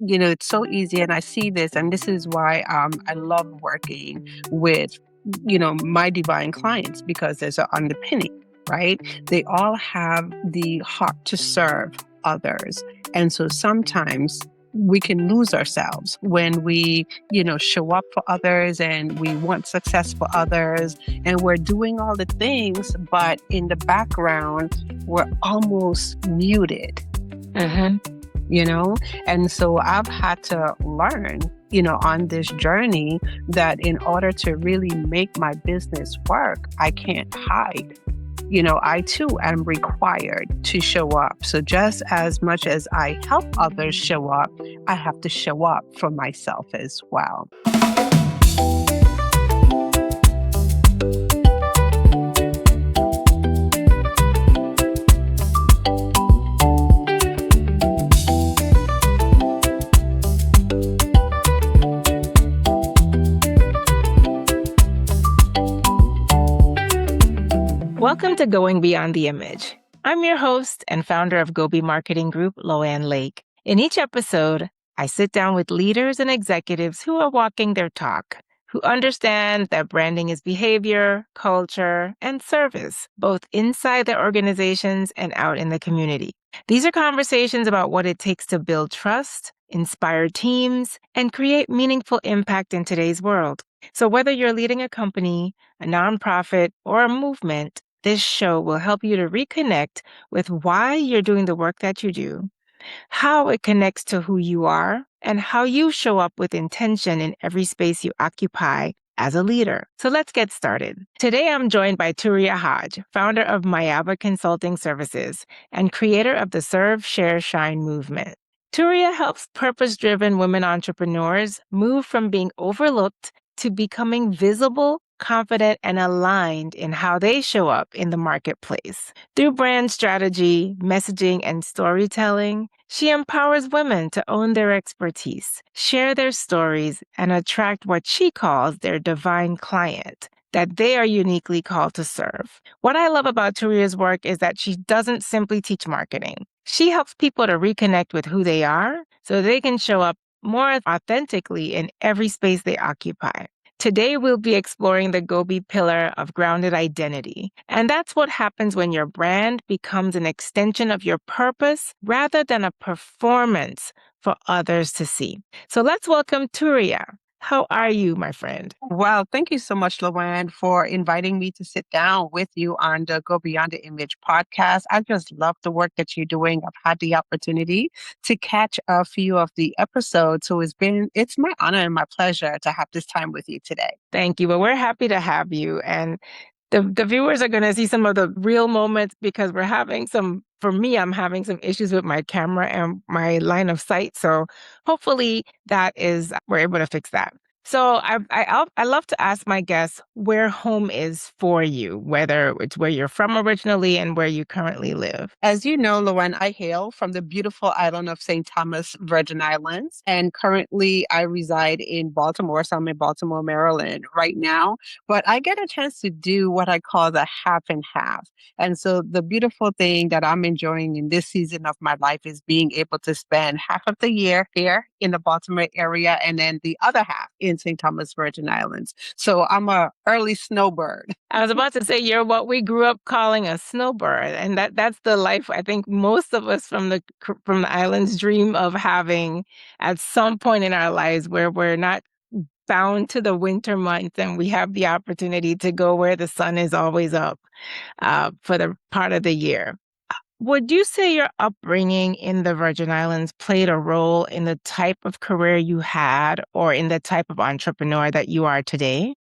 it's so easy. And I see this, and this is why I love working with, my divine clients, because there's an underpinning, right? They all have the heart to serve others. And so sometimes we can lose ourselves when we, show up for others and we want success for others and we're doing all the things, but in the background, we're almost muted, Mm-hmm. you know? And so I've had to learn, on this journey that in order to really make my business work, I can't hide. I too am required to show up. So just as much as I help others show up, I have to show up for myself as well. Welcome to Going Beyond the Image. I'm your host and founder of Gobi Marketing Group, Loanne Lake. In each episode, I sit down with leaders and executives who are walking their talk, who understand that branding is behavior, culture, and service, both inside their organizations and out in the community. These are conversations about what it takes to build trust, inspire teams, and create meaningful impact in today's world. So whether you're leading a company, a nonprofit, or a movement, this show will help you to reconnect with why you're doing the work that you do, how it connects to who you are, and how you show up with intention in every space you occupy as a leader. So let's get started. Today, I'm joined by Turiya Hodge, founder of Myabah Consulting Services and creator of the Serve, Share, Shine movement. Turiya helps purpose-driven women entrepreneurs move from being overlooked to becoming visible, confident, and aligned in how they show up in the marketplace. Through brand strategy, messaging, and storytelling, she empowers women to own their expertise, share their stories, and attract what she calls their divine client that they are uniquely called to serve. What I love about Turiya's work is that she doesn't simply teach marketing. She helps people to reconnect with who they are so they can show up more authentically in every space they occupy. Today, we'll be exploring the Gobi pillar of grounded identity. And that's what happens when your brand becomes an extension of your purpose rather than a performance for others to see. So let's welcome Turiya. How are you, my friend? Well, thank you so much, Loanne, for inviting me to sit down with you on the Go Beyond the Image podcast. I just love the work that you're doing. I've had the opportunity to catch a few of the episodes. So it's my honor and my pleasure to have this time with you today. Thank you. Well, we're happy to have you. And the viewers are going to see some of the real moments because I'm having some issues with my camera and my line of sight. So hopefully we're able to fix that. So I love to ask my guests where home is for you, whether it's where you're from originally and where you currently live. As you know, Loanne, I hail from the beautiful island of St. Thomas, Virgin Islands, and currently I reside in Baltimore. So I'm in Baltimore, Maryland right now, but I get a chance to do what I call the half and half. And so the beautiful thing that I'm enjoying in this season of my life is being able to spend half of the year here in the Baltimore area and then the other half in St. Thomas, Virgin Islands. So I'm a early snowbird. I was about to say you're what we grew up calling a snowbird, and that's the life I think most of us from the islands dream of having at some point in our lives, where we're not bound to the winter months and we have the opportunity to go where the sun is always up for the part of the year. Would you say your upbringing in the Virgin Islands played a role in the type of career you had or in the type of entrepreneur that you are today?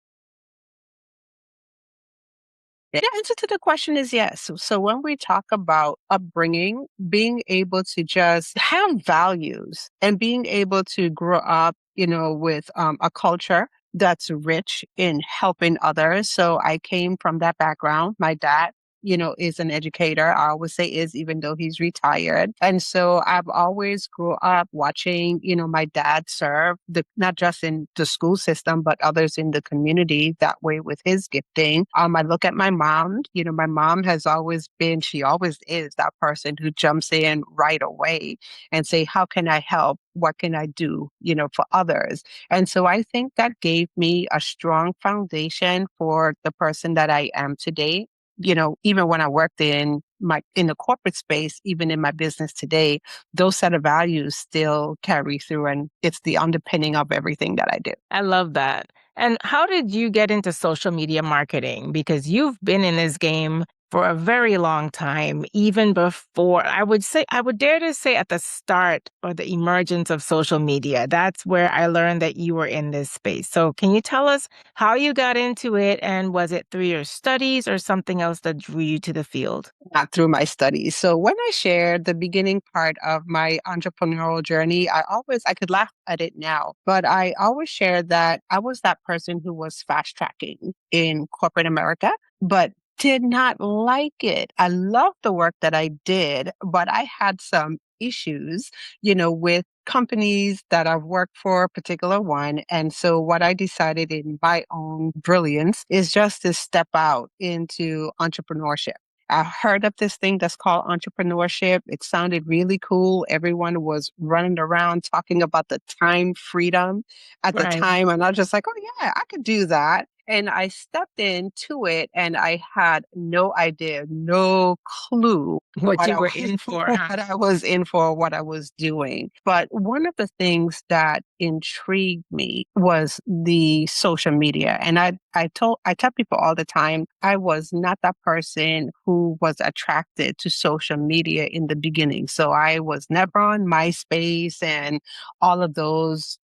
The answer to the question is yes. So when we talk about upbringing, being able to just have values and being able to grow up, with a culture that's rich in helping others. So I came from that background. My dad is an educator. I always say is, even though he's retired. And so I've always grew up watching, my dad serve not just in the school system, but others in the community that way with his gifting. I look at my mom, my mom has always been, she always is that person who jumps in right away and say, how can I help? What can I do, for others? And so I think that gave me a strong foundation for the person that I am today. Even when I worked in the corporate space, even in my business today, those set of values still carry through, and it's the underpinning of everything that I do. I love that. And how did you get into social media marketing? Because you've been in this game for a very long time, even before, I would dare to say at the start or the emergence of social media. That's where I learned that you were in this space. So can you tell us how you got into it? And was it through your studies or something else that drew you to the field? Not through my studies. So when I shared the beginning part of my entrepreneurial journey, I could laugh at it now, but I always shared that I was that person who was fast tracking in corporate America, but did not like it. I loved the work that I did, but I had some issues, with companies that I've worked for, a particular one. And so what I decided in my own brilliance is just to step out into entrepreneurship. I heard of this thing that's called entrepreneurship. It sounded really cool. Everyone was running around talking about the time freedom at the Right. time. And I was just like, oh, yeah, I could do that. And I stepped into it and I had no idea, no clue What what you I were was, in for, huh? what I was in for, what I was doing. But one of the things that intrigued me was the social media. And I tell people all the time, I was not that person who was attracted to social media in the beginning. So I was never on MySpace and all of those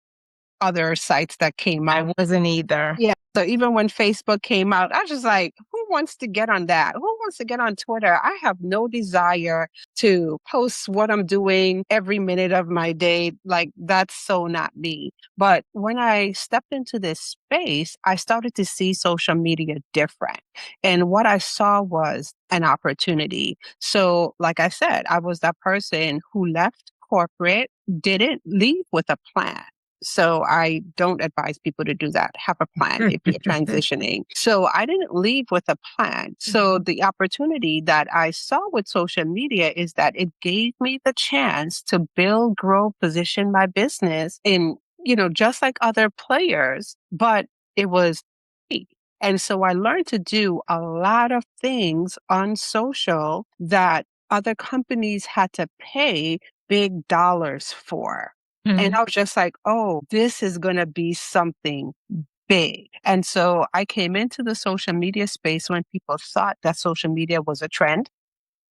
other sites that came out. I wasn't either. Yeah. So even when Facebook came out, I was just like, who wants to get on that? Who wants to get on Twitter? I have no desire to post what I'm doing every minute of my day. Like, that's so not me. But when I stepped into this space, I started to see social media different. And what I saw was an opportunity. So, like I said, I was that person who left corporate, didn't leave with a plan. So I don't advise people to do that. Have a plan if you're transitioning. So I didn't leave with a plan. So the opportunity that I saw with social media is that it gave me the chance to build, grow, position my business in, just like other players, but it was free. And so I learned to do a lot of things on social that other companies had to pay big dollars for. And Mhm. I was just like, oh, this is going to be something big. And so I came into the social media space when people thought that social media was a trend.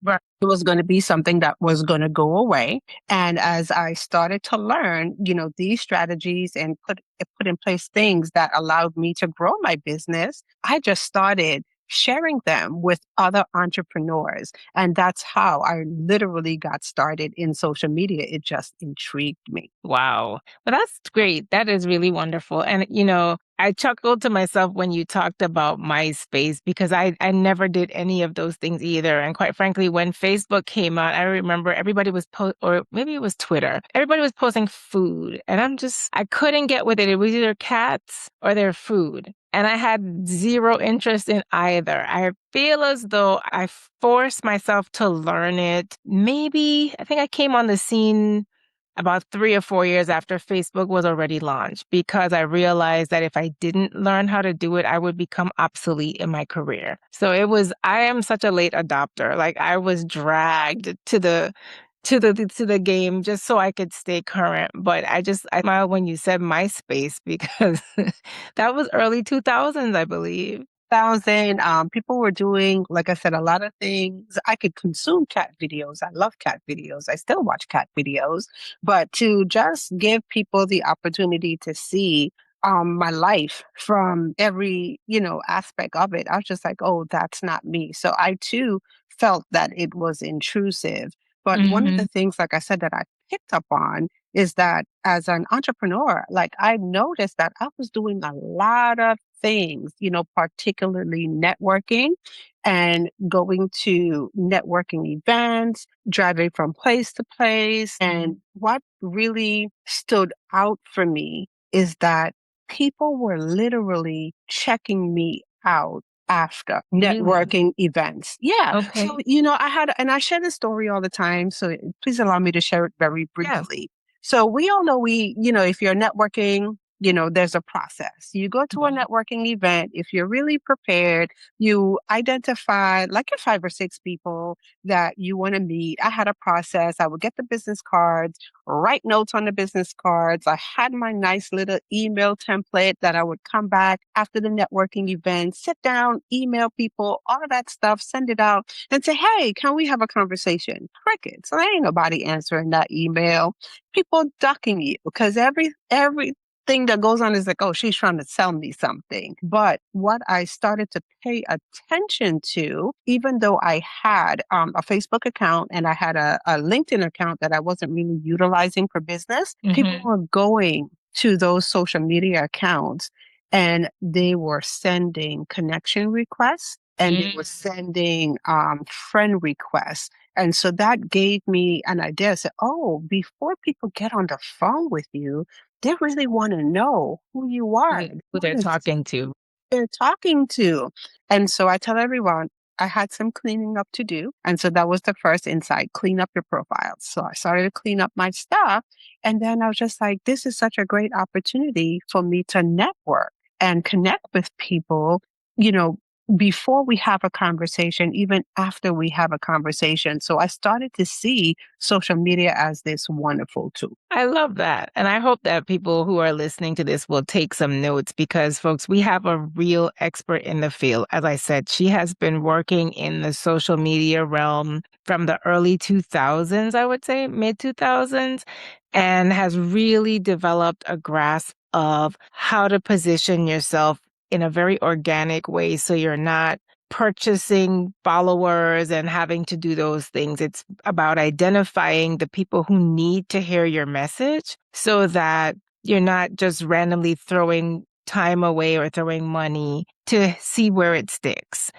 Right. It was going to be something that was going to go away. And as I started to learn, these strategies and put in place things that allowed me to grow my business, I just started sharing them with other entrepreneurs. And that's how I literally got started in social media. It just intrigued me. Wow. Well, that's great. That is really wonderful. And, I chuckled to myself when you talked about MySpace because I never did any of those things either. And quite frankly, when Facebook came out, I remember everybody was or maybe it was Twitter. Everybody was posting food. And I couldn't get with it. It was either cats or their food. And I had zero interest in either. I feel as though I forced myself to learn it. Maybe I think I came on the scene about 3 or 4 years after Facebook was already launched because I realized that if I didn't learn how to do it, I would become obsolete in my career. So I am such a late adopter. Like I was dragged to the game just so I could stay current. But I smiled when you said MySpace because that was early 2000s, I believe. Thousand. People were doing, like I said, a lot of things. I could consume cat videos. I love cat videos. I still watch cat videos, but to just give people the opportunity to see my life from every, aspect of it, I was just like, oh, that's not me. So I too felt that it was intrusive. But one of the Hmm. things, like I said, that I picked up on is that as an entrepreneur, like I noticed that I was doing a lot of things, particularly networking. and going to networking events, driving from place to place. And what really stood out for me is that people were literally checking me out after Really? networking events. Yeah. So, Okay. and I share this story all the time. So please allow me to share it very Yeah. briefly. So we all know if you're networking, there's a process. You go to a networking event. If you're really prepared, you identify like your 5 or 6 people that you want to meet. I had a process. I would get the business cards, write notes on the business cards. I had my nice little email template that I would come back after the networking event, sit down, email people, all of that stuff, send it out and say, hey, can we have a conversation? Crickets. So ain't nobody answering that email. People ducking you because every thing that goes on is like, oh, she's trying to sell me something. But what I started to pay attention to, even though I had a Facebook account and I had a LinkedIn account that I wasn't really utilizing for business, people were going to those social media accounts and they were sending connection requests and they were sending friend requests. And so that gave me an idea. I said, oh, before people get on the phone with you, they really want to know who you are, Who they're talking to. they're talking to. And so I tell everyone I had some cleaning up to do. And so that was the first insight, clean up your profile. So I started to clean up my stuff. And then I was just like, this is such a great opportunity for me to network and connect with people, you know, before we have a conversation, even after we have a conversation. So I started to see social media as this wonderful tool. I love that. And I hope that people who are listening to this will take some notes because, folks, we have a real expert in the field. As I said, she has been working in the social media realm from the early 2000s, I would say, mid 2000s, and has really developed a grasp of how to position yourself in a very organic way so you're not purchasing followers and having to do those things. It's about identifying the people who need to hear your message so that you're not just randomly throwing time away or throwing money to see where it sticks.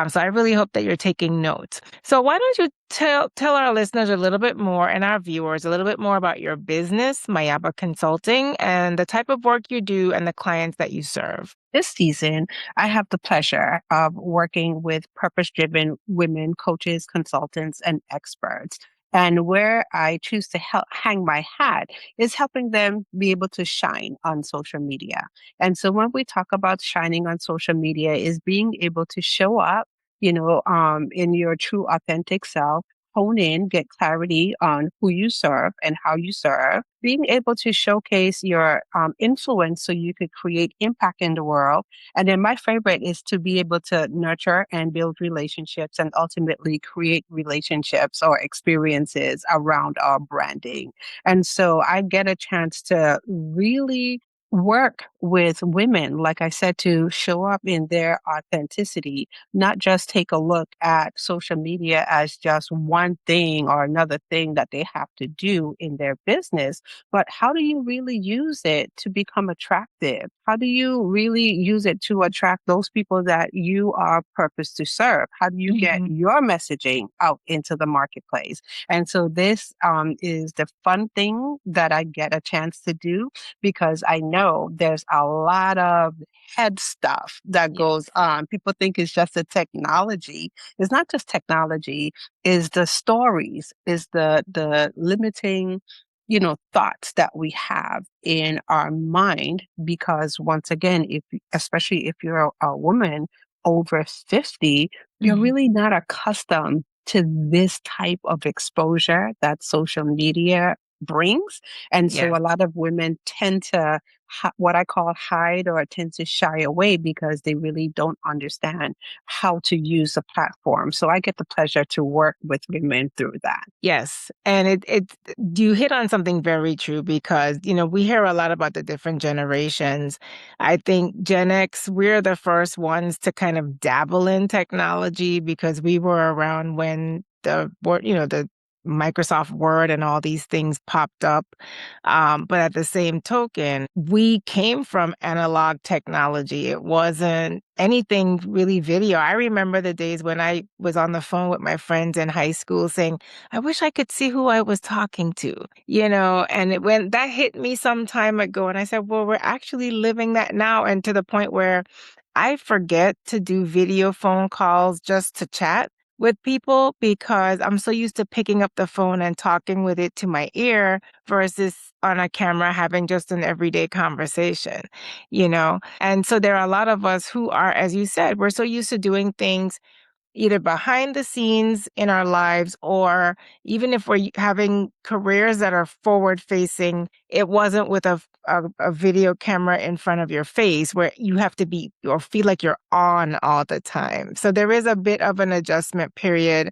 So I really hope that you're taking notes. So why don't you tell our listeners a little bit more and our viewers a little bit more about your business, Myabah Consulting, and the type of work you do and the clients that you serve. This season, I have the pleasure of working with purpose-driven women, coaches, consultants, and experts. And where I choose to hang my hat is helping them be able to shine on social media. And so when we talk about shining on social media is being able to show up, in your true authentic self, hone in, get clarity on who you serve and how you serve, being able to showcase your influence so you could create impact in the world. And then my favorite is to be able to nurture and build relationships and ultimately create relationships or experiences around our branding. And so I get a chance to really work with women, like I said, to show up in their authenticity, not just take a look at social media as just one thing or another thing that they have to do in their business, but how do you really use it to become attractive? How do you really use it to attract those people that you are purposed to serve? How do you get your messaging out into the marketplace? And so this is the fun thing that I get a chance to do because I know there's a lot of head stuff that goes on. People think it's just a technology. It's not just technology, is the stories, is the limiting, thoughts that we have in our mind. Because once again, especially if you're a woman over 50, you're really not accustomed to this type of exposure that social media brings. And so Yes. a lot of women tend to what I call hide or tend to shy away because they really don't understand how to use the platform. So I get the pleasure to work with women through that. Yes. And you hit on something very true because, we hear a lot about the different generations. I think Gen X, we're the first ones to kind of dabble in technology because we were around when the Microsoft Word and all these things popped up. But at the same token, we came from analog technology. It wasn't anything really video. I remember the days when I was on the phone with my friends in high school saying, I wish I could see who I was talking to, when that hit me some time ago, and I said, well, we're actually living that now. And to the point where I forget to do video phone calls just to chat with people because I'm so used to picking up the phone and talking with it to my ear versus on a camera having just an everyday conversation. And so there are a lot of us who are, as you said, we're so used to doing things either behind the scenes in our lives, or even if we're having careers that are forward facing, it wasn't with a video camera in front of your face where you have to be or feel like you're on all the time. So there is a bit of an adjustment period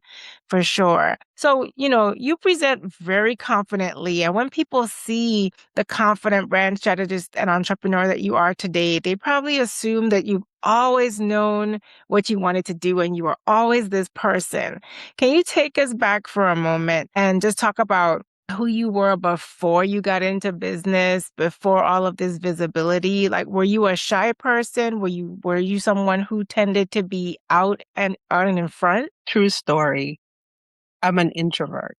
for sure. So, you present very confidently. And when people see the confident brand strategist and entrepreneur that you are today, they probably assume that you've always known what you wanted to do and you were always this person. Can you take us back for a moment and just talk about who you were before you got into business, before all of this visibility? Like, were you a shy person? Were you someone who tended to be out and in front? True story. I'm an introvert.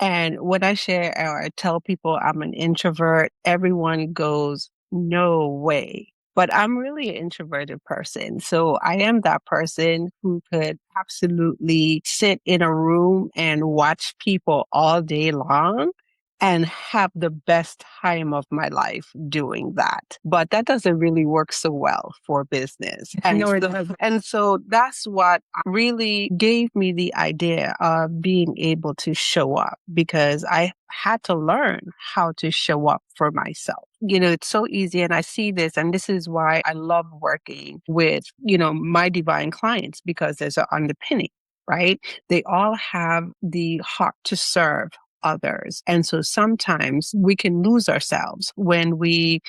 And when I share or I tell people I'm an introvert, everyone goes, no way. But I'm really an introverted person. So I am that person who could absolutely sit in a room and watch people all day long and have the best time of my life doing that. But that doesn't really work so well for business. No, it doesn't. And so that's what really gave me the idea of being able to show up, because I had to learn how to show up for myself. It's so easy. And I see this, and this is why I love working with, my divine clients, because there's an underpinning, right? They all have the heart to serve others. And so sometimes we can lose ourselves when we,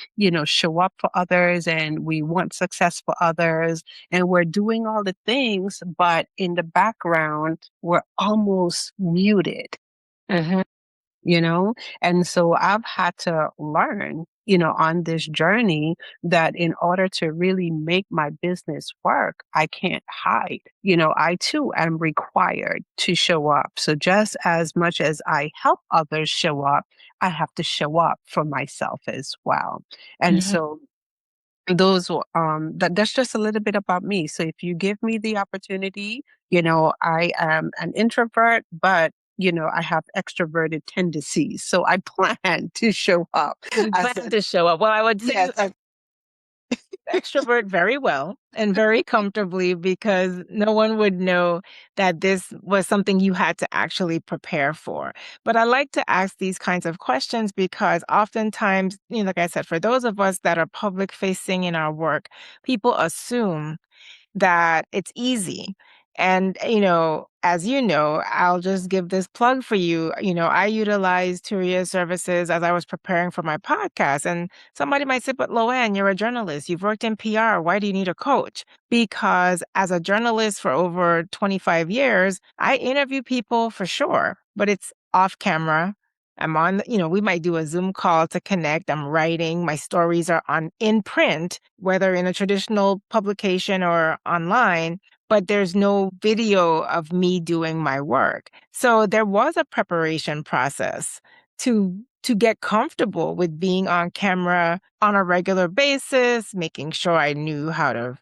show up for others and we want success for others and we're doing all the things, but in the background, we're almost muted. Mhm. you know? And so I've had to learn, on this journey that in order to really make my business work, I can't hide. I too am required to show up. So just as much as I help others show up, I have to show up for myself as well. And Mhm. so that's just a little bit about me. So if you give me the opportunity, I am an introvert, but I have extroverted tendencies. So I plan to show up You as plan to show up. Well, I would say you yes. extrovert very well and very comfortably, because no one would know that this was something you had to actually prepare for. But I like to ask these kinds of questions because oftentimes, like I said, for those of us that are public facing in our work, people assume that it's easy. And, as you know, I'll just give this plug for you. I utilized Turiya services as I was preparing for my podcast. And somebody might say, but Loanne, you're a journalist. You've worked in PR. Why do you need a coach? Because as a journalist for over 25 years, I interview people for sure, but it's off camera. I'm on, we might do a Zoom call to connect. I'm writing. My stories are in print, whether in a traditional publication or online, but there's no video of me doing my work. So there was a preparation process to get comfortable with being on camera on a regular basis, making sure I knew how to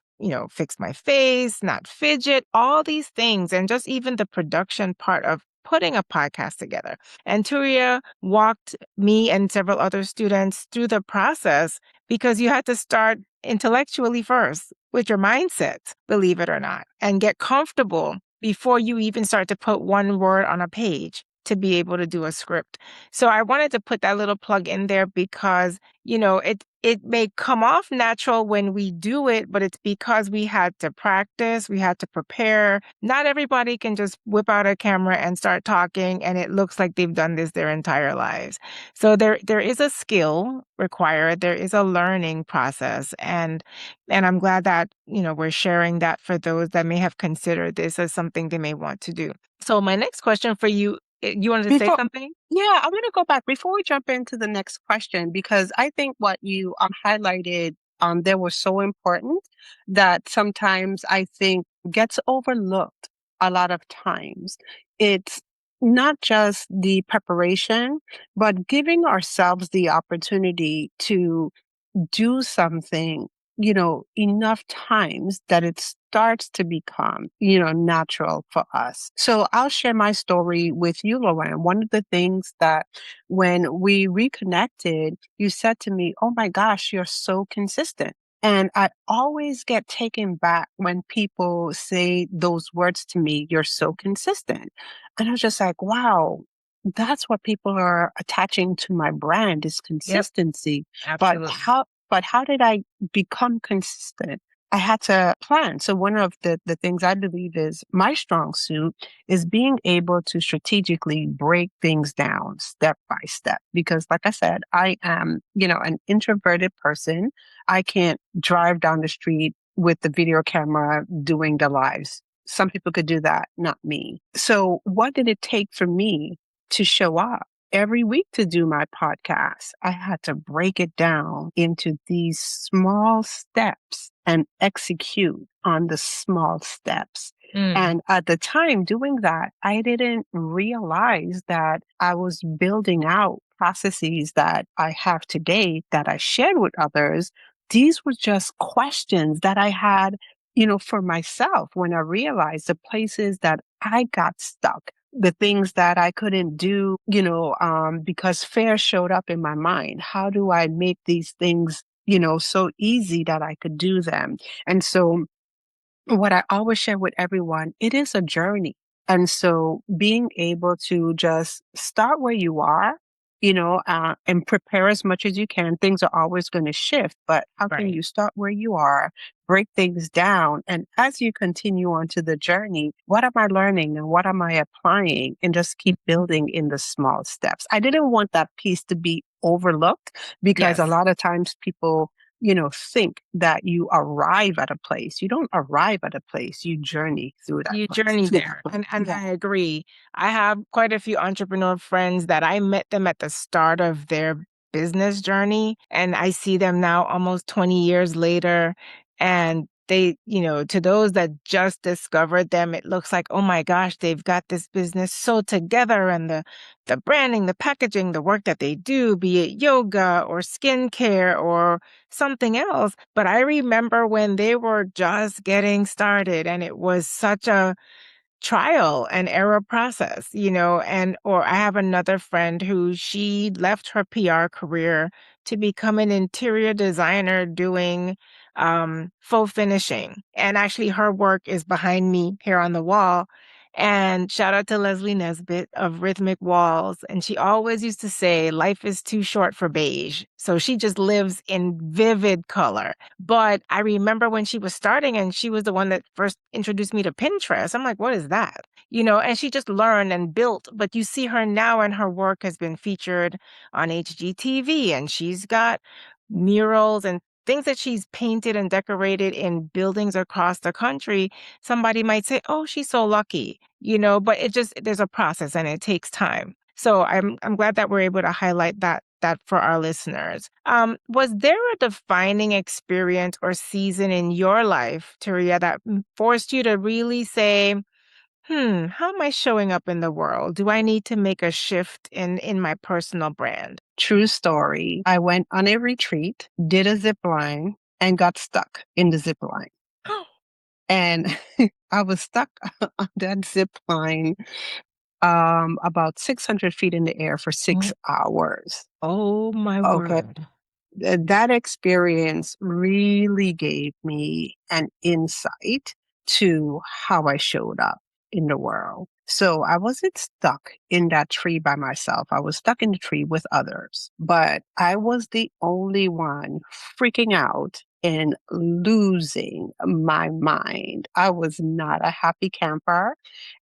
fix my face, not fidget, all these things, and just even the production part of putting a podcast together. And Turiya walked me and several other students through the process because you had to start intellectually first with your mindset, believe it or not, and get comfortable before you even start to put one word on a page. to be able to do a script. So I wanted to put that little plug in there because, it may come off natural when we do it, but it's because we had to practice, we had to prepare. Not everybody can just whip out a camera and start talking and it looks like they've done this their entire lives. So there is a skill required, there is a learning process, and I'm glad that, we're sharing that for those that may have considered this as something they may want to do. So my next question for you, you wanted to say Before, something? yeah, I want to go back before we jump into the next question because I think what you highlighted there was so important that sometimes I think gets overlooked a lot of times. It's not just the preparation, but giving ourselves the opportunity to do something, enough times that it starts to become, natural for us. So I'll share my story with you, Lauren. One of the things that when we reconnected, you said to me, "Oh my gosh, you're so consistent." And I always get taken back when people say those words to me, "You're so consistent." And I was just like, wow, that's what people are attaching to my brand is Yep, consistency. But absolutely. how did I become consistent? I had to plan. So one of the things I believe is my strong suit is being able to strategically break things down step by step. Because like I said, I am, an introverted person. I can't drive down the street with the video camera doing the lives. Some people could do that, not me. So what did it take for me to show up every week to do my podcast? I had to break it down into these small steps and execute on the small steps. Mm, And at the time doing that, I didn't realize that I was building out processes that I have today that I shared with others. These were just questions that I had, for myself when I realized the places that I got stuck, the things that I couldn't do, because fear showed up in my mind. How do I make these things, so easy that I could do them? And so what I always share with everyone, it is a journey. And so being able to just start where you are, and prepare as much as you can. Things are always going to shift, but how can right. you start where you are, break things down? And as you continue on to the journey, what am I learning and what am I applying? And just keep building in the small steps. I didn't want that piece to be overlooked because a Yes. lot of times people think that you arrive at a place. You don't arrive at a place, you journey through that You place. journey there. And Yeah. I agree. I have quite a few entrepreneur friends that I met them at the start of their business journey, and I see them now almost 20 years later. And they, to those that just discovered them, it looks like, oh my gosh, they've got this business so together, and the branding, the packaging, the work that they do, be it yoga or skincare or something else. But I remember when they were just getting started and it was such a trial and error process, or I have another friend who she left her PR career to become an interior designer doing faux finishing. And actually her work is behind me here on the wall. And shout out to Leslie Nesbitt of Rhythmic Walls. And she always used to say, life is too short for beige. So she just lives in vivid color. But I remember when she was starting and she was the one that first introduced me to Pinterest. I'm like, what is that? And she just learned and built. But you see her now and her work has been featured on HGTV and she's got murals and things that she's painted and decorated in buildings across the country. Somebody might say, oh, she's so lucky, but there's a process and it takes time. So I'm glad that we're able to highlight that for our listeners. Was there a defining experience or season in your life, Turiya, that forced you to really say, how am I showing up in the world? Do I need to make a shift in my personal brand? True story. I went on a retreat, did a zip line, and got stuck in the zip line. And I was stuck on that zip line about 600 feet in the air for Oh, 6 hours. oh my Okay. word. That experience really gave me an insight to how I showed up. in the world. So I wasn't stuck in that tree by myself. I was stuck in the tree with others, but I was the only one freaking out and losing my mind. I was not a happy camper,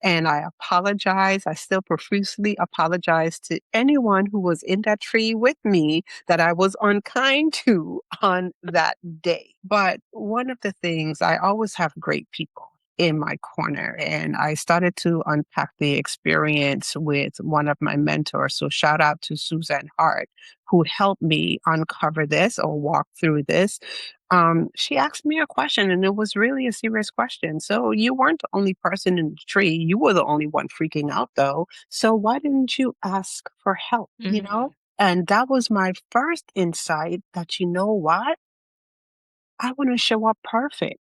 and I apologize. I still profusely apologize to anyone who was in that tree with me that I was unkind to on that day. But one of the things, I always have great people in my corner. And I started to unpack the experience with one of my mentors. So shout out to Susan Hart, who helped me uncover this or walk through this. She asked me a question, and it was really a serious question. So you weren't the only person in the tree. You were the only one freaking out, though. So why didn't you ask for help? You know? And that was my first insight that, you know what? I want to show up perfect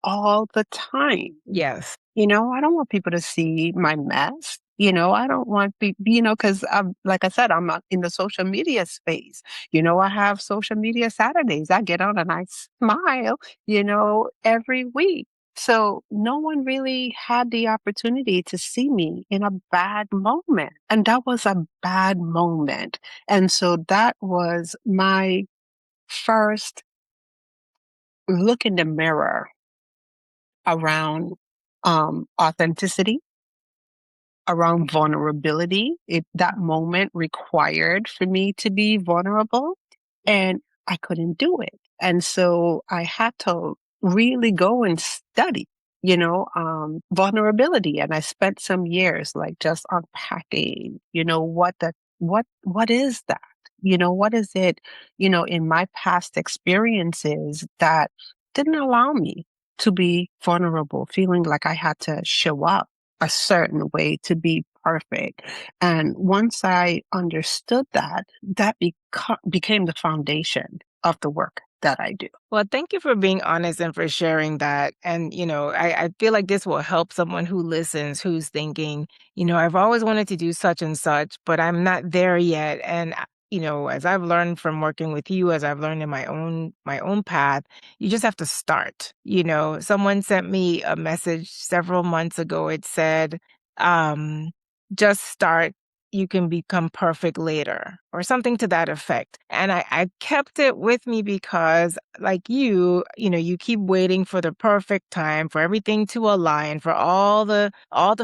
all the time. Yes. I don't want people to see my mess. I don't want people, because like I said, I'm in the social media space. I have social media Saturdays. I get on and I smile, every week. So no one really had the opportunity to see me in a bad moment. And that was a bad moment. And so that was my first look in the mirror around authenticity, around vulnerability. That moment required for me to be vulnerable, and I couldn't do it. And so I had to really go and study, vulnerability. And I spent some years like just unpacking, what is that? What is it, in my past experiences that didn't allow me to be vulnerable, feeling like I had to show up a certain way to be perfect. And once I understood that, became the foundation of the work that I do. Well, thank you for being honest and for sharing that. And, I feel like this will help someone who listens, who's thinking, I've always wanted to do such and such, but I'm not there yet. And, as I've learned from working with you, as I've learned in my own path, you just have to start. Someone sent me a message several months ago. It said, um, just start, you can become perfect later, or something to that effect. And I kept it with me because, like you keep waiting for the perfect time, for everything to align, for all the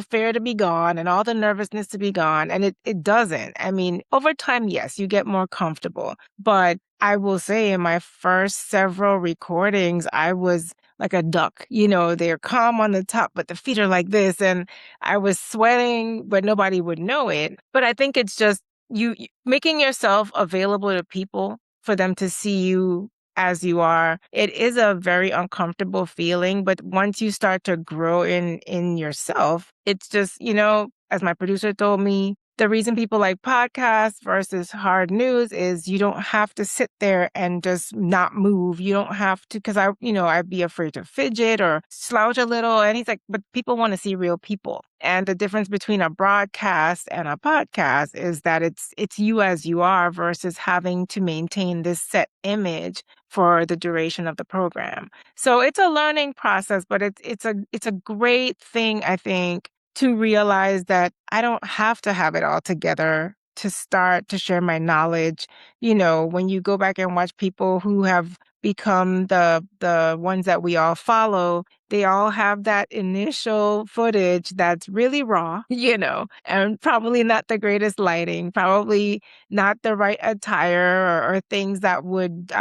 fear to be gone and all the nervousness to be gone. And it doesn't. I mean, over time, yes, you get more comfortable. But I will say in my first several recordings, I was like a duck. They're calm on the top, but the feet are like this. And I was sweating, but nobody would know it. But I think it's just you making yourself available to people for them to see you as you are. It is a very uncomfortable feeling, but once you start to grow in yourself, it's just, as my producer told me, the reason people like podcasts versus hard news is you don't have to sit there and just not move. You don't have to, because I'd be afraid to fidget or slouch a little. And he's like, but people want to see real people. And the difference between a broadcast and a podcast is that it's you as you are versus having to maintain this set image for the duration of the program. So it's a learning process, but it's a great thing, I think, to realize that I don't have to have it all together to start to share my knowledge. When you go back and watch people who have become the ones that we all follow, they all have that initial footage that's really raw, and probably not the greatest lighting, probably not the right attire or things that would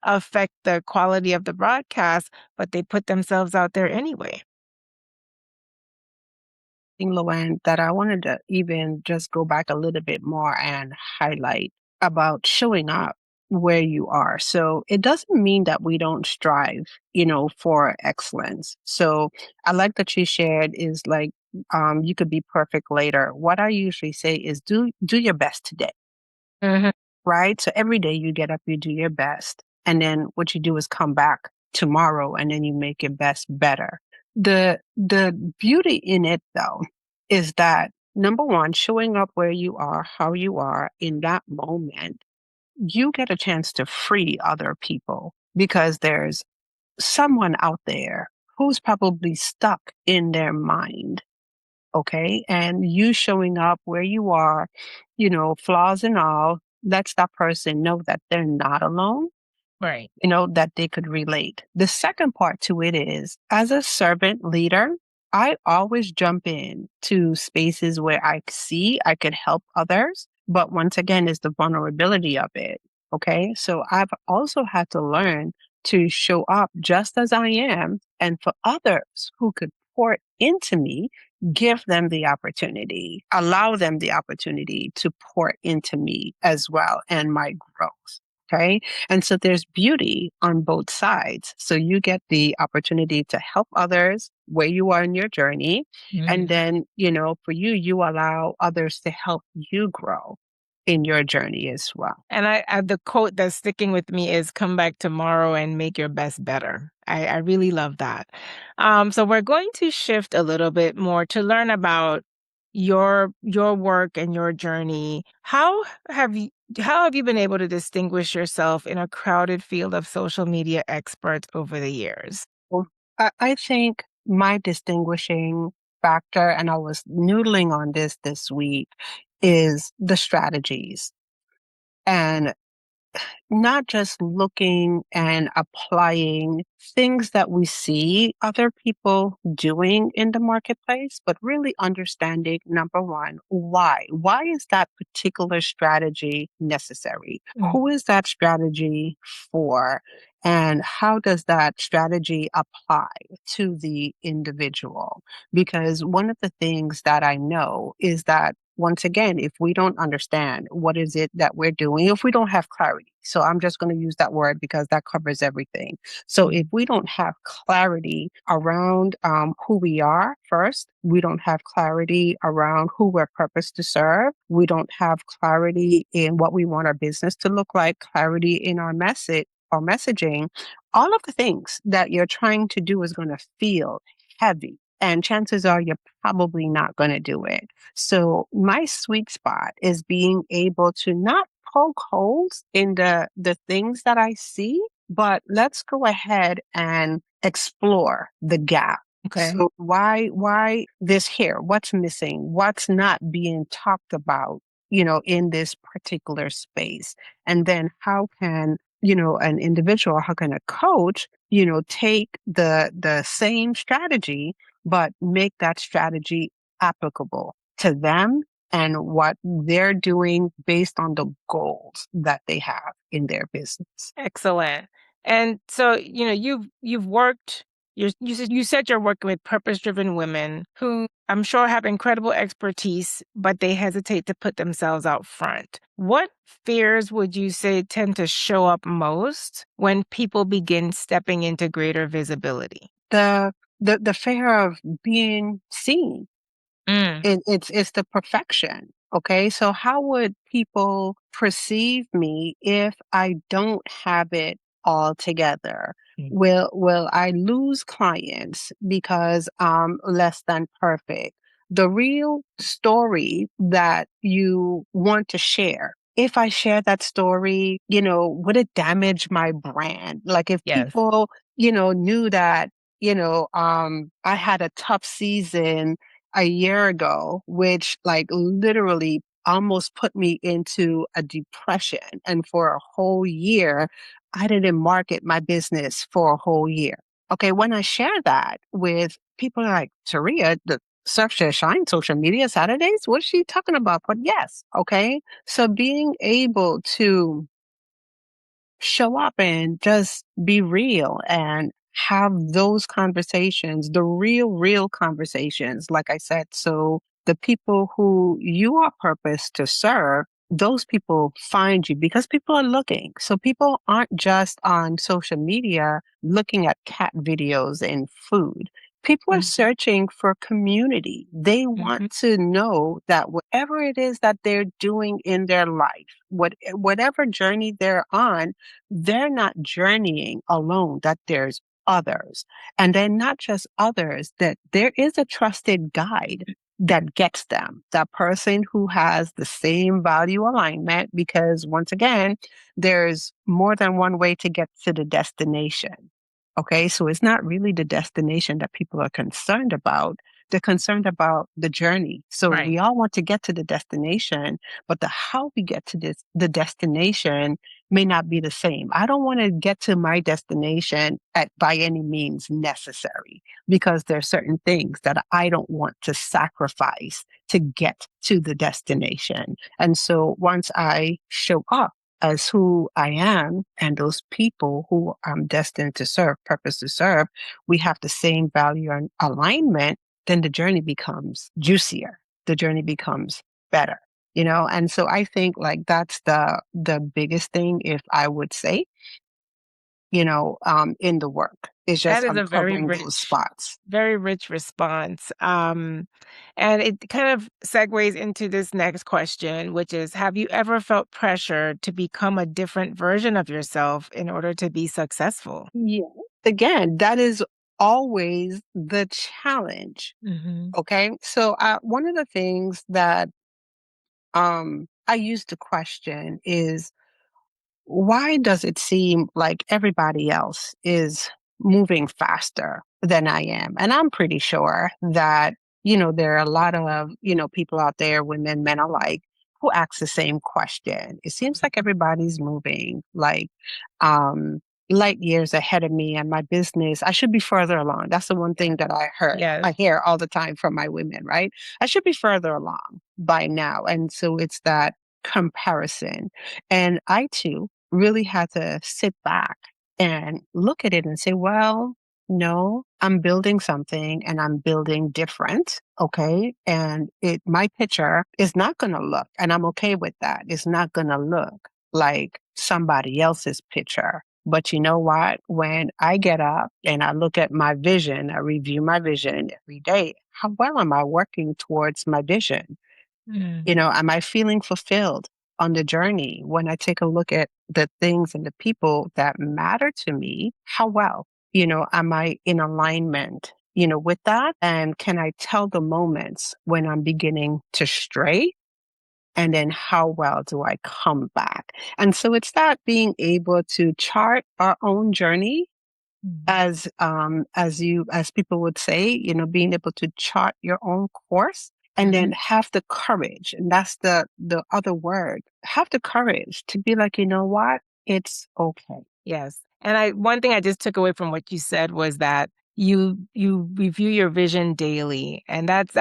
affect the quality of the broadcast, but they put themselves out there anyway. Thing, Luann, that I wanted to even just go back a little bit more and highlight about showing up where you are. So it doesn't mean that we don't strive, for excellence. So I like that you shared is like, you could be perfect later. What I usually say is do your best today, Mhm. right? So every day you get up, you do your best. And then what you do is come back tomorrow and then you make your best better. The beauty in it though is that number one, showing up where you are, how you are in that moment, you get a chance to free other people because there's someone out there who's probably stuck in their mind. Okay. And you showing up where you are, flaws and all, lets that person know that they're not alone, Right. that they could relate. The second part to it is, as a servant leader, I always jump in to spaces where I see I could help others. But once again, is the vulnerability of it. Okay. So I've also had to learn to show up just as I am. And for others who could pour into me, give them the opportunity, allow them the opportunity to pour into me as well and my growth. Okay. And so there's beauty on both sides. So you get the opportunity to help others where you are in your journey. And Mhm. then, for you, you allow others to help you grow in your journey as well. And the quote that's sticking with me is come back tomorrow and make your best better. I really love that. So we're going to shift a little bit more to learn about your work and your journey. How have you been able to distinguish yourself in a crowded field of social media experts over the years? Well, I think my distinguishing factor, and I was noodling on this week, is the strategies. And not just looking and applying things that we see other people doing in the marketplace, but really understanding, number one, why? Why is that particular strategy necessary? Mm. Who is that strategy for? And how does that strategy apply to the individual? Because one of the things that I know is that once again, if we don't understand what is it that we're doing, if we don't have clarity, so I'm just going to use that word because that covers everything. So if we don't have clarity around who we are first, we don't have clarity around who we're purposed to serve, we don't have clarity in what we want our business to look like, clarity in our messaging, all of the things that you're trying to do is going to feel heavy. And chances are you're probably not going to do it. So my sweet spot is being able to not poke holes in the things that I see, but let's go ahead and explore the gap. Okay. So why this here? What's missing? What's not being talked about, in this particular space? And then how can, an individual, how can a coach, take the same strategy, but make that strategy applicable to them and what they're doing based on the goals that they have in their business. Excellent. And so, you've worked you said you're working with purpose-driven women who I'm sure have incredible expertise, but they hesitate to put themselves out front. What fears would you say tend to show up most when people begin stepping into greater visibility? The the fear of being seen. Mm. It's the perfection. Okay. So how would people perceive me if I don't have it all together? Mm. Will I lose clients because I'm less than perfect? The real story that you want to share. If I share that story, would it damage my brand? Like if Yes. people, knew that, I had a tough season a year ago, which like literally almost put me into a depression. And for a whole year, I didn't market my business for a whole year. Okay, when I share that with people like Turiya, the Surf Share Shine social media Saturdays, what is she talking about? But yes, okay. So being able to show up and just be real and have those conversations, the real conversations, like I said. So the people who you are purposed to serve, those people find you because people are looking. So people aren't just on social media looking at cat videos and food. People are Mm. searching for community. They want Mhm. to know that whatever it is that they're doing in their life, whatever journey they're on, they're not journeying alone, that there's others. And then not just others, that there is a trusted guide that gets them, that person who has the same value alignment, because once again, there's more than one way to get to the destination. Okay, so it's not really the destination that people are concerned about. They're concerned about the journey. So Right. we all want to get to the destination, but the how we get to the destination may not be the same. I don't want to get to my destination at by any means necessary because there are certain things that I don't want to sacrifice to get to the destination. And so once I show up as who I am and those people who I'm destined to serve, purpose to serve, we have the same value and alignment, then the journey becomes juicier. The journey becomes better, you know? And so I think like that's the biggest thing, if I would say, in the work is just That is a uncovering those spots. very rich response. And it kind of segues into this next question, which is, have you ever felt pressure to become a different version of yourself in order to be successful? Yeah. Again, that is always the challenge. Hmm. Okay. So one of the things that I used to question is why does it seem like everybody else is moving faster than I am? And I'm pretty sure that, there are a lot of, people out there, women, men alike, who ask the same question. It seems like everybody's moving like um light years ahead of me and my business. I should be further along. That's the one thing that Yes. I hear all the time from my women, right? I should be further along by now. And so it's that comparison. And I too really had to sit back and look at it and say, well, no, I'm building something and I'm building different. Okay. And my picture is not going to look, and I'm okay with that. It's not going to look like somebody else's picture. But you know what? When I get up and I look at my vision, I review my vision every day. How well am I working towards my vision? Mm. Am I feeling fulfilled on the journey when I take a look at the things and the people that matter to me? How well, am I in alignment, with that? And can I tell the moments when I'm beginning to stray? And then how well do I come back? And so it's that being able to chart our own journey Mm. as people would say, being able to chart your own course and then Mhm. have the courage. And that's the other word. Have the courage to be like, you know what? It's okay. Yes. And I one thing I just took away from what you said was that you review your vision daily. And that's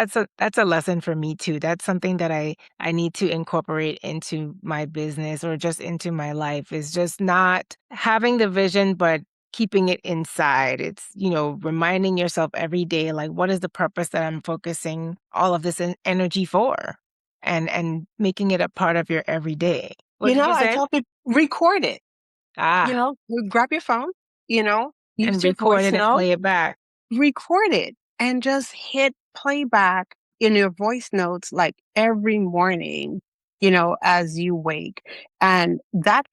a lesson for me too. That's something that I need to incorporate into my business or just into my life, is just not having the vision but keeping it inside. It's, reminding yourself every day, like, what is the purpose that I'm focusing all of this energy for? And making it a part of your everyday. What did you I say? tell people record it. Ah. You grab your phone, And use your record voice it and note, play it back. record it and just hit playback in your voice notes like every morning, as you wake. And that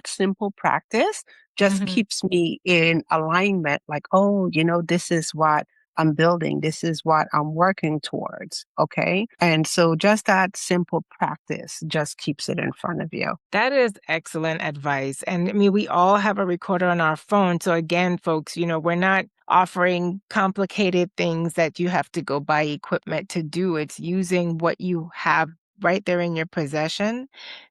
simple practice just Mhm. keeps me in alignment. Like, oh, this is what I'm building. This is what I'm working towards. Okay. And so just that simple practice just keeps it in front of you. That is excellent advice. And I mean, we all have a recorder on our phone. So again, folks, we're not offering complicated things that you have to go buy equipment to do. It's using what you have right there in your possession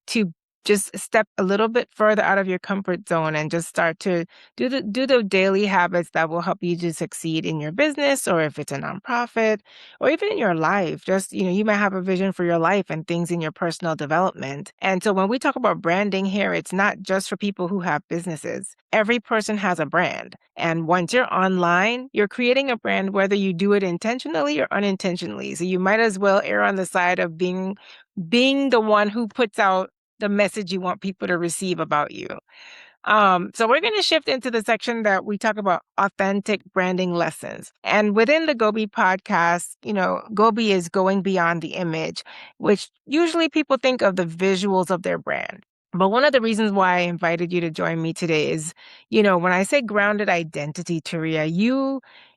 to just step a little bit further out of your comfort zone and just start to do the daily habits that will help you to succeed in your business, or if it's a nonprofit, or even in your life. Just, you might have a vision for your life and things in your personal development. And so when we talk about branding here, it's not just for people who have businesses. Every person has a brand. And once you're online, you're creating a brand, whether you do it intentionally or unintentionally. So you might as well err on the side of being the one who puts out the message you want people to receive about you. So we're going to shift into the section that we talk about authentic branding lessons. And within the Gobi podcast, Gobi is going beyond the image, which usually people think of the visuals of their brand. But one of the reasons why I invited you to join me today is, when I say grounded identity, Turiya,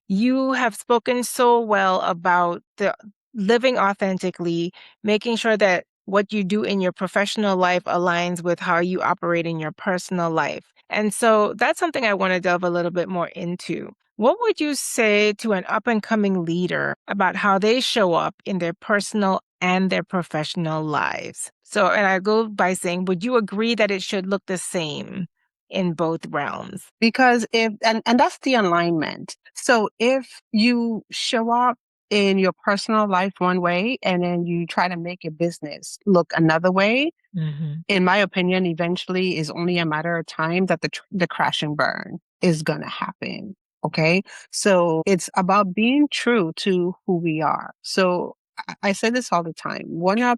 you have spoken so well about the living authentically, making sure that what you do in your professional life aligns with how you operate in your personal life. And so that's something I want to delve a little bit more into. What would you say to an up and coming leader about how they show up in their personal and their professional lives? So, and I go by saying, would you agree that it should look the same in both realms? Because and that's the alignment. So if you show up in your personal life one way and then you try to make your business look another way, Hmm. in my opinion, eventually is only a matter of time that the crash and burn is going to happen. Okay. So it's about being true to who we are. So I say this all the time. One of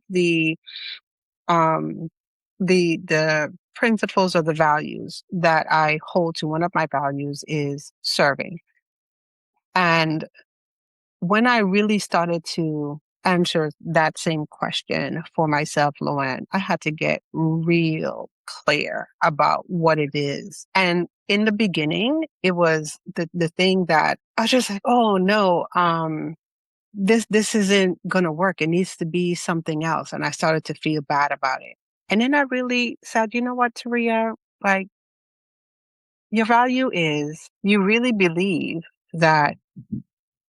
um, the principles or the values that I hold to, one of my values is serving. And when I really started to answer that same question for myself, Loanne, I had to get real clear about what it is. And in the beginning, it was the thing that I was just like, oh no, this isn't gonna work. It needs to be something else. And I started to feel bad about it. And then I really said, you know what, Turiya, like your value is you really believe that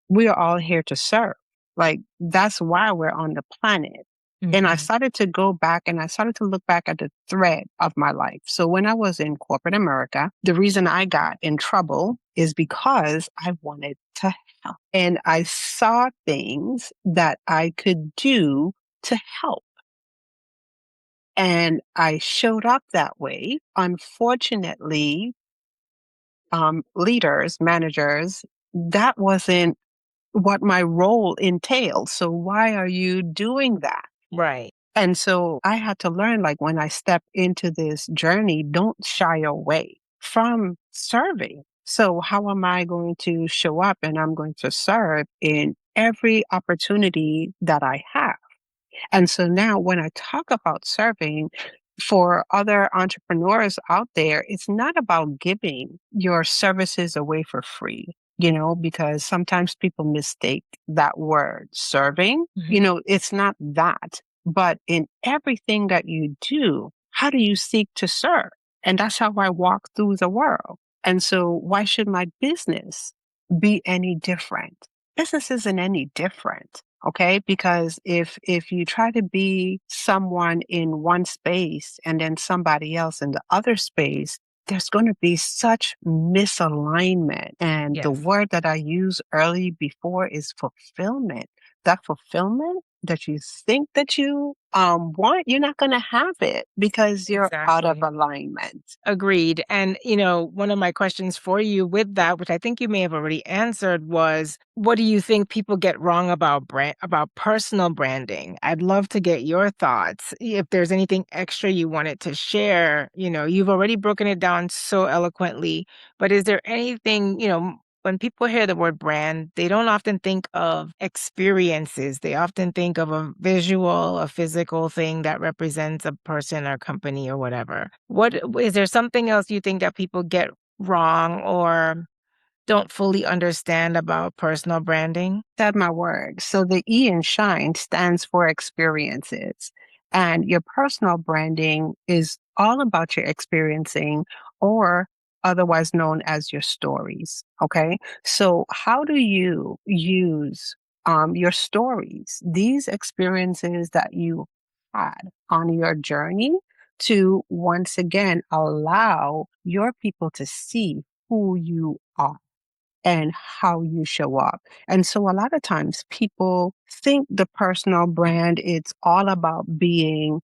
we are all here to serve. Like that's why we're on the planet. And I Hmm. started to go back and I started to look back at the thread of my life. So when I was in corporate America, the reason I got in trouble is because I wanted to help. And I saw things that I could do to help. And I showed up that way. Unfortunately, leaders, managers, that wasn't what my role entailed. So why are you doing that? Right. And so I had to learn, like when I step into this journey, don't shy away from serving. So how am I going to show up and I'm going to serve in every opportunity that I have? And so now when I talk about serving for other entrepreneurs out there, it's not about giving your services away for free, because sometimes people mistake that word serving. Hmm. It's not that. But in everything that you do, how do you seek to serve? And that's how I walk through the world. And so why should my business be any different? Business isn't any different. Okay, because if you try to be someone in one space and then somebody else in the other space, there's going to be such misalignment. And the Yes. word that I used early before is fulfillment. That fulfillment that you think that you want, you're not going to have it because you're out of Exactly. alignment. Agreed. And, one of my questions for you with that, which I think you may have already answered, was what do you think people get wrong about personal branding? I'd love to get your thoughts. If there's anything extra you wanted to share, you've already broken it down so eloquently, but is there anything, when people hear the word brand, they don't often think of experiences. They often think of a visual, a physical thing that represents a person or company or whatever. What is there something else you think that people get wrong or don't fully understand about personal branding? Said my word. So the E in shine stands for experiences. And your personal branding is all about your experiencing or otherwise known as your stories. Okay. So how do you use your stories, these experiences that you had on your journey to once again allow your people to see who you are? And how you show up. And so a lot of times people think the personal brand, it's all about being,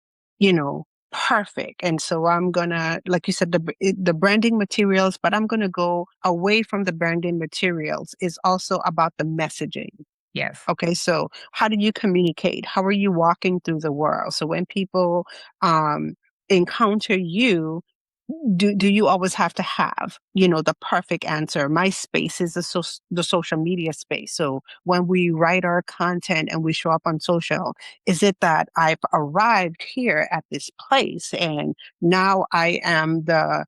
perfect. And so I'm gonna, like you said, the branding materials, but I'm gonna go away from the branding materials. It's also about the messaging. Yes. Okay, so how do you communicate? How are you walking through the world? So when people um, encounter you, do you always have to have the perfect answer? My space is the social media space. So when we write our content and we show up on social, is it that I've arrived here at this place and now I am the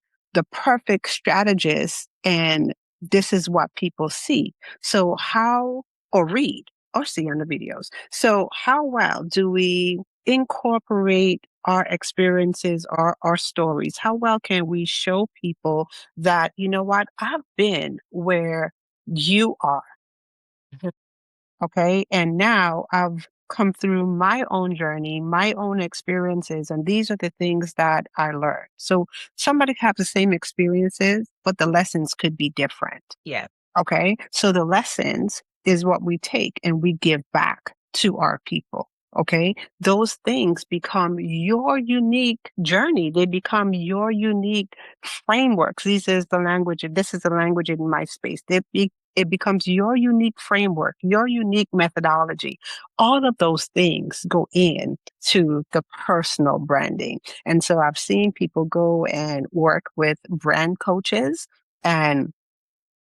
perfect strategist and this is what people see? So how or read or see on the videos? So how well do we incorporate our experiences, our stories? How well can we show people that, you know what, I've been where you are, okay? And now I've come through my own journey, my own experiences, and these are the things that I learned. So somebody have the same experiences, but the lessons could be different. Yeah. Okay. So the lessons is what we take and we give back to our people. Okay. Those things become your unique journey. They become your unique frameworks. This is the language in my space. It becomes your unique framework, your unique methodology. All of those things go in to the personal branding. And so I've seen people go and work with brand coaches, and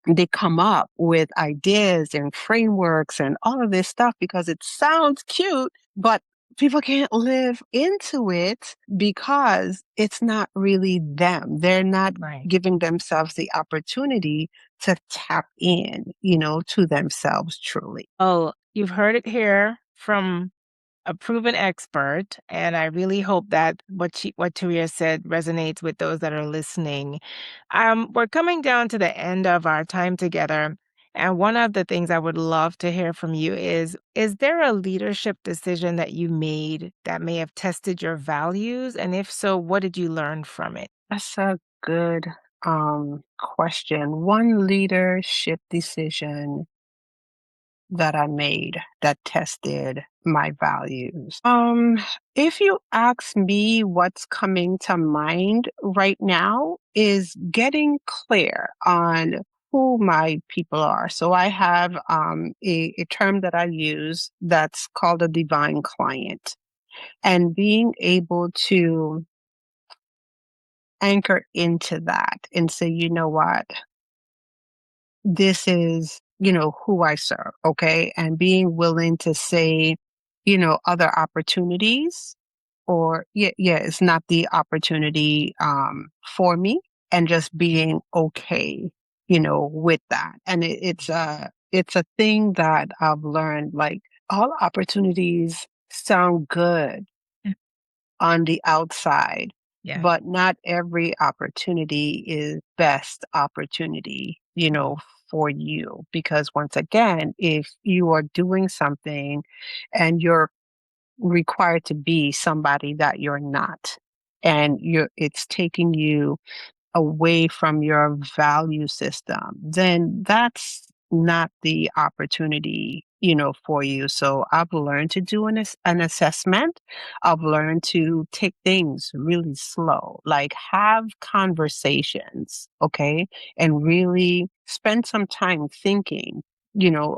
they come up with ideas and frameworks and all of this stuff because it sounds cute, but people can't live into it because it's not really them. They're not Right. giving themselves the opportunity to tap in, to themselves truly. Oh, you've heard it here from a proven expert, and I really hope that what Turiya said resonates with those that are listening. We're coming down to the end of our time together, and one of the things I would love to hear from you is there a leadership decision that you made that may have tested your values? And if so, what did you learn from it? That's a good question. One leadership decision that I made that tested my values. If you ask me, what's coming to mind right now is getting clear on who my people are. So I have a term that I use that's called a divine client, and being able to anchor into that and say, you know what, this is, who I serve, okay? And being willing to say, other opportunities, or yeah, it's not the opportunity for me, and just being okay, with that. And it's a thing that I've learned, like, all opportunities sound good Mm. on the outside, Yeah. but not every opportunity is best opportunity, for you. Because once again, if you are doing something and you're required to be somebody that you're not, and it's taking you away from your value system, then that's not the opportunity, for you. So I've learned to do an assessment. I've learned to take things really slow, like have conversations, okay, and really spend some time thinking,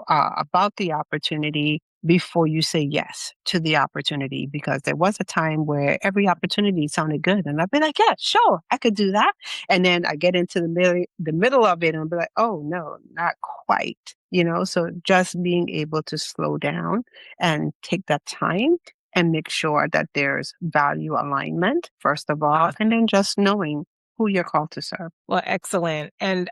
about the opportunity before you say yes to the opportunity. Because there was a time where every opportunity sounded good, and I'd be like, yeah, sure, I could do that. And then I get into the middle of it and I'll be like, oh no, not quite. So just being able to slow down and take that time and make sure that there's value alignment, first of all, and then just knowing who you're called to serve. Well, excellent. And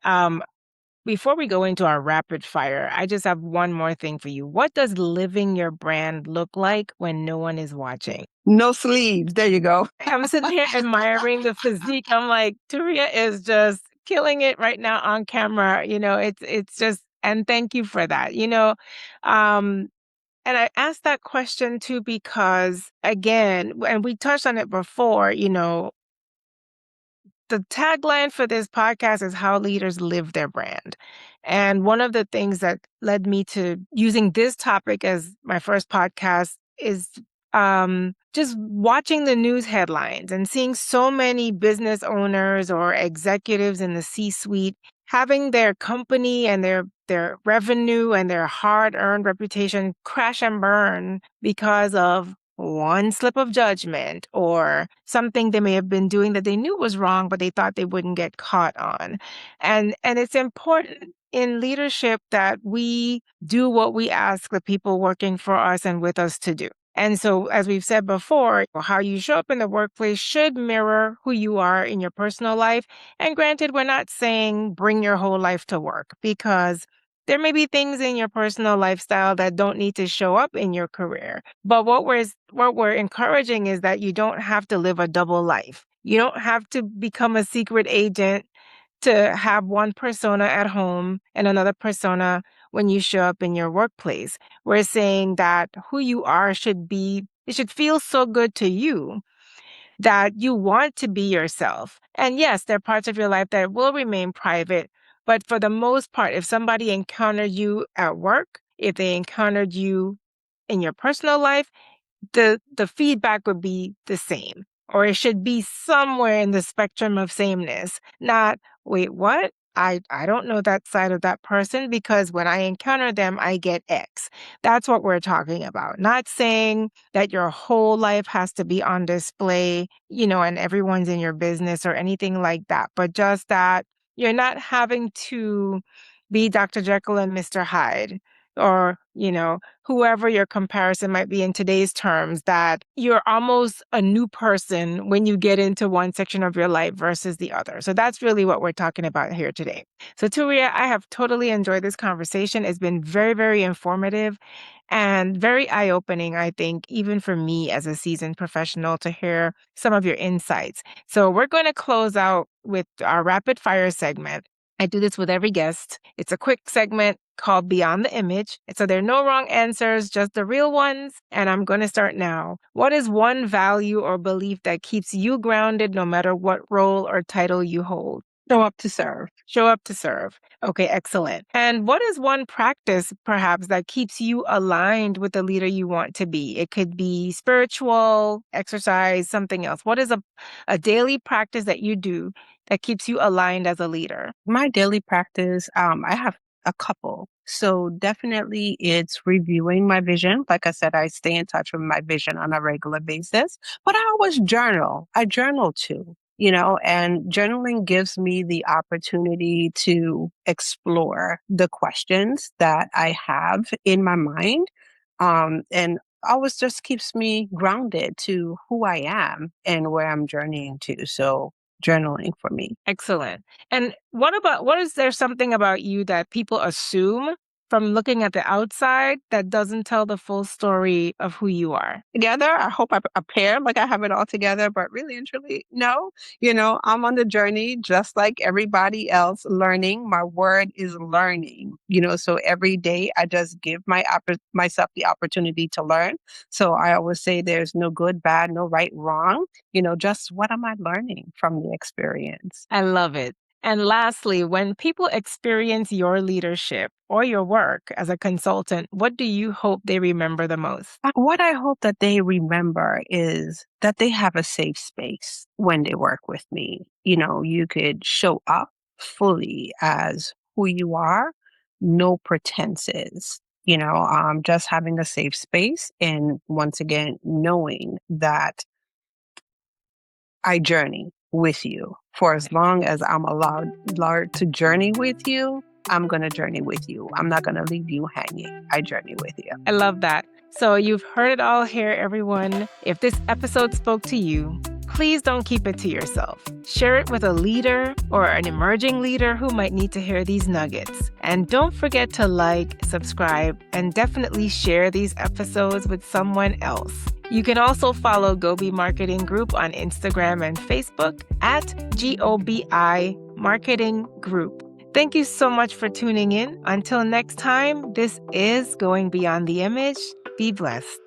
before we go into our rapid fire, I just have one more thing for you. What does living your brand look like when no one is watching? No sleeves. There you go. I'm sitting here admiring the physique. I'm like, Turia is just killing it right now on camera. It's just, and thank you for that. Um, and I asked that question too because, again, and we touched on it before, the tagline for this podcast is how leaders live their brand. And one of the things that led me to using this topic as my first podcast is just watching the news headlines and seeing so many business owners or executives in the C-suite having their company and their revenue and their hard-earned reputation crash and burn because of one slip of judgment or something they may have been doing that they knew was wrong, but they thought they wouldn't get caught on. And it's important in leadership that we do what we ask the people working for us and with us to do. And so, as we've said before, how you show up in the workplace should mirror who you are in your personal life. And granted, we're not saying bring your whole life to work because There may be things in your personal lifestyle that don't need to show up in your career. But what we're encouraging is that you don't have to live a double life. You don't have to become a secret agent to have one persona at home and another persona when you show up in your workplace. We're saying that who you are it should feel so good to you that you want to be yourself. And yes, there are parts of your life that will remain private. But for the most part, if somebody encountered you at work, if they encountered you in your personal life, the feedback would be the same, or it should be somewhere in the spectrum of sameness. Not, wait, what? I don't know that side of that person because when I encounter them, I get X. That's what we're talking about. Not saying that your whole life has to be on display, and everyone's in your business or anything like that, but just that you're not having to be Dr. Jekyll and Mr. Hyde or, whoever your comparison might be in today's terms, that you're almost a new person when you get into one section of your life versus the other. So that's really what we're talking about here today. So Turiya, I have totally enjoyed this conversation. It's been very, very informative and very eye-opening, I think, even for me as a seasoned professional to hear some of your insights. So we're going to close out with our rapid fire segment. I do this with every guest. It's a quick segment called Beyond the Image. So there are no wrong answers, just the real ones. And I'm going to start now. What is one value or belief that keeps you grounded no matter what role or title you hold? Show up to serve. Show up to serve. Okay, excellent. And what is one practice, perhaps, that keeps you aligned with the leader you want to be? It could be spiritual, exercise, something else. What is a daily practice that you do that keeps you aligned as a leader? My daily practice, I have a couple. So definitely it's reviewing my vision. Like I said, I stay in touch with my vision on a regular basis, but I always journal. I journal too, and journaling gives me the opportunity to explore the questions that I have in my mind. And always just keeps me grounded to who I am and where I'm journeying to. So journaling for me. Excellent. And what is there something about you that people assume from looking at the outside that doesn't tell the full story of who you are? Together, I hope I appear like I have it all together, but really and truly, no. I'm on the journey just like everybody else learning. My word is learning, so every day I just give myself the opportunity to learn. So I always say there's no good, bad, no right, wrong, just what am I learning from the experience? I love it. And lastly, when people experience your leadership or your work as a consultant, what do you hope they remember the most? What I hope that they remember is that they have a safe space when they work with me. You could show up fully as who you are, no pretenses, just having a safe space. And once again, knowing that I journey with you for as long as I'm allowed to journey with you. I'm going to journey with you. I'm not going to leave you hanging. I journey with you. I love that. So you've heard it all here, everyone. If this episode spoke to you, please don't keep it to yourself. Share it with a leader or an emerging leader who might need to hear these nuggets. And don't forget to like, subscribe, and definitely share these episodes with someone else. You can also follow Gobi Marketing Group on Instagram and Facebook at GOBI Marketing Group. Thank you so much for tuning in. Until next time, this is Going Beyond the Image. Be blessed.